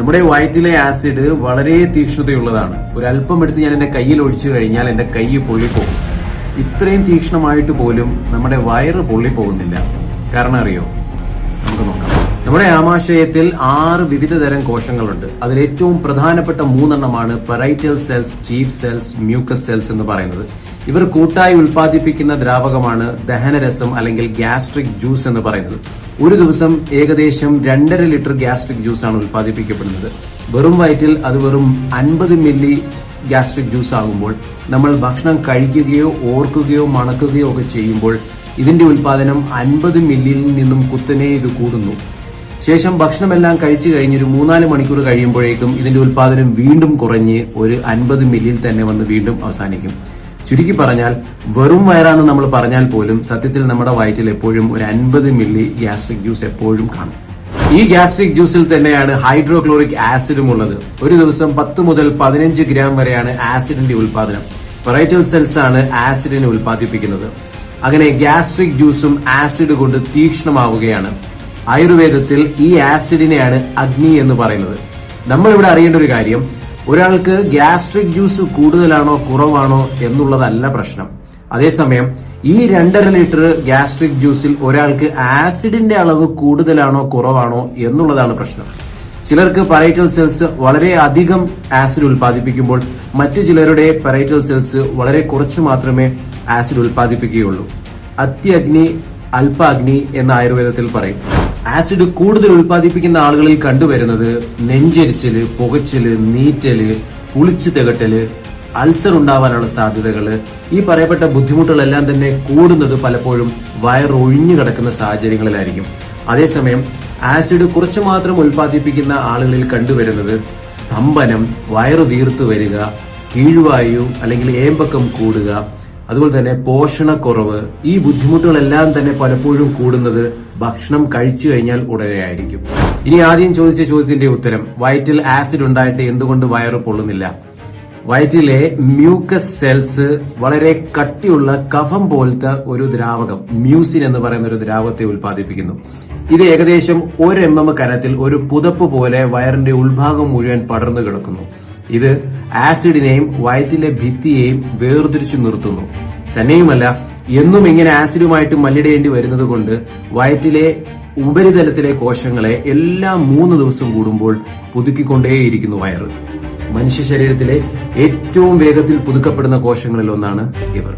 നമ്മുടെ വയറ്റിലെ ആസിഡ് വളരെ തീക്ഷ്ണതയുള്ളതാണ്. ഒരല്പം എടുത്ത് ഞാൻ എന്റെ കയ്യിൽ ഒഴിച്ചു കഴിഞ്ഞാൽ എന്റെ കൈ പൊള്ളിപ്പോകും. ഇത്രയും തീക്ഷ്ണമായിട്ട് പോലും നമ്മുടെ വയറ് പൊള്ളിപ്പോകുന്നില്ല. കാരണം അറിയോ? നമുക്ക് നോക്കാം. നമ്മുടെ ആമാശയത്തിൽ 6 വിവിധ തരം കോശങ്ങളുണ്ട്. അതിൽ ഏറ്റവും പ്രധാനപ്പെട്ട 3 parietal cells, chief cells, mucus cells എന്ന് പറയുന്നത്. ഇവർ കൂട്ടായി ഉൽപ്പാദിപ്പിക്കുന്ന ദ്രാവകമാണ് ദഹനരസം അല്ലെങ്കിൽ ഗ്യാസ്ട്രിക് ജ്യൂസ് എന്ന് പറയുന്നത്. ഒരു ദിവസം ഏകദേശം 2.5 ലിറ്റർ ഗ്യാസ്ട്രിക് ജ്യൂസ് ആണ് ഉൽപ്പാദിപ്പിക്കപ്പെടുന്നത്. വെറും വയറ്റിൽ അത് വെറും 50 മില്ലി ഗ്യാസ്ട്രിക് ജ്യൂസ് ആകുമ്പോൾ നമ്മൾ ഭക്ഷണം കഴിക്കുകയോ ഓർക്കുകയോ മണക്കുകയോ ഒക്കെ ചെയ്യുമ്പോൾ ഇതിന്റെ ഉൽപാദനം 50 മില്ലിയിൽ നിന്നും കുത്തനെ ഇത് കൂടുന്നു. ശേഷം ഭക്ഷണമെല്ലാം കഴിച്ചു കഴിഞ്ഞൊരു 3-4 മണിക്കൂർ കഴിയുമ്പോഴേക്കും ഇതിന്റെ ഉൽപാദനം വീണ്ടും കുറഞ്ഞ് ഒരു 50 മില്ലിയിൽ തന്നെ വന്ന് വീണ്ടും അവസാനിക്കും. ചുരുക്കി പറഞ്ഞാൽ വെറും വയറാന്ന് നമ്മൾ പറഞ്ഞാൽ പോലും സത്യത്തിൽ നമ്മുടെ വയറ്റിൽ എപ്പോഴും ഒരു 50 മില്ലി ഗ്യാസ്ട്രിക് ജ്യൂസ് എപ്പോഴും കാണും. ഈ ഗ്യാസ്ട്രിക് ജ്യൂസിൽ തന്നെയാണ് ഹൈഡ്രോക്ലോറിക് ആസിഡും ഉള്ളത്. ഒരു ദിവസം 10 മുതൽ 15 ഗ്രാം വരെയാണ് ആസിഡിന്റെ ഉൽപാദനം. പെറൈറ്റൽ സെൽസ് ആണ് ആസിഡിനെ ഉൽപ്പാദിപ്പിക്കുന്നത്. അങ്ങനെ ഗ്യാസ്ട്രിക് ജ്യൂസും ആസിഡ് കൊണ്ട് തീക്ഷ്ണമാവുകയാണ്. ആയുർവേദത്തിൽ ഈ ആസിഡിനെയാണ് അഗ്നി എന്ന് പറയുന്നത്. നമ്മൾ ഇവിടെ അറിയേണ്ട ഒരു കാര്യം, ഒരാൾക്ക് ഗ്യാസ്ട്രിക് ജ്യൂസ് കൂടുതലാണോ കുറവാണോ എന്നുള്ളതല്ല പ്രശ്നം. അതേസമയം ഈ 2.5 ലിറ്റർ ഗ്യാസ്ട്രിക് ജ്യൂസിൽ ഒരാൾക്ക് ആസിഡിന്റെ അളവ് കൂടുതലാണോ കുറവാണോ എന്നുള്ളതാണ് പ്രശ്നം. ചിലർക്ക് പെറൈറ്റൽ സെൽസ് വളരെ അധികം ആസിഡ് ഉൽപ്പാദിപ്പിക്കുമ്പോൾ മറ്റു ചിലരുടെ പെറൈറ്റൽ സെൽസ് വളരെ കുറച്ചു മാത്രമേ ആസിഡ് ഉൽപ്പാദിപ്പിക്കുകയുള്ളൂ. അത്യഗ്നി അല്പാഗ്നി എന്ന് ആയുർവേദത്തിൽ പറയും. ആസിഡ് കൂടുതൽ ഉൽപ്പാദിപ്പിക്കുന്ന ആളുകളിൽ കണ്ടുവരുന്നത് നെഞ്ചെരിച്ചല്, പുകച്ചില്, നീറ്റല്, പുളിച്ചു തികട്ടല്, അൾസർ ഉണ്ടാവാനുള്ള സാധ്യതകള്, ഈ പറയപ്പെട്ട ബുദ്ധിമുട്ടുകളെല്ലാം തന്നെ കൂടുന്നത് പലപ്പോഴും വയറൊഴിഞ്ഞു കിടക്കുന്ന സാഹചര്യങ്ങളിലായിരിക്കും. അതേസമയം ആസിഡ് കുറച്ചു മാത്രം ഉൽപ്പാദിപ്പിക്കുന്ന ആളുകളിൽ കണ്ടുവരുന്നത് സ്തംഭനം, വയറു വീർത്തു വരിക, കീഴ്വായു അല്ലെങ്കിൽ ഏമ്പക്കം കൂടുക, അതുപോലെ തന്നെ പോഷണക്കുറവ്, ഈ ബുദ്ധിമുട്ടുകളെല്ലാം തന്നെ പലപ്പോഴും കൂടുന്നത് ഭക്ഷണം കഴിച്ചു കഴിഞ്ഞാൽ ഉടനെയായിരിക്കും. ഇനി ആദ്യം ചോദിച്ച ചോദ്യത്തിന്റെ ഉത്തരം, വയറ്റിൽ ആസിഡ് ഉണ്ടായിട്ട് എന്തുകൊണ്ട് വയറ് പൊള്ളുന്നില്ല? വയറ്റിലെ മ്യൂക്കസ് സെൽസ് വളരെ കട്ടിയുള്ള കഫം പോലത്തെ ഒരു ദ്രാവകം, മ്യൂസിൻ എന്ന് പറയുന്ന ഒരു ദ്രാവകത്തെ ഉൽപ്പാദിപ്പിക്കുന്നു. ഇത് ഏകദേശം 1 mm കനത്തിൽ ഒരു പുതപ്പ് പോലെ വയറിന്റെ ഉൾഭാഗം മുഴുവൻ പടർന്നു കിടക്കുന്നു. ഇത് ആസിഡിനെയും വയറ്റിലെ ഭിത്തിയെയും വേർതിരിച്ചു നിർത്തുന്നു. തന്നെയുമല്ല, എന്നും ഇങ്ങനെ ആസിഡുമായിട്ട് മല്ലിടേണ്ടി വരുന്നത് കൊണ്ട് വയറ്റിലെ ഉപരിതലത്തിലെ കോശങ്ങളെ എല്ലാ 3 ദിവസം കൂടുമ്പോൾ പുതുക്കിക്കൊണ്ടേയിരിക്കുന്നു വയറ്. മനുഷ്യ ശരീരത്തിലെ ഏറ്റവും വേഗത്തിൽ പുതുക്കപ്പെടുന്ന കോശങ്ങളിൽ ഒന്നാണ് ഇവർ.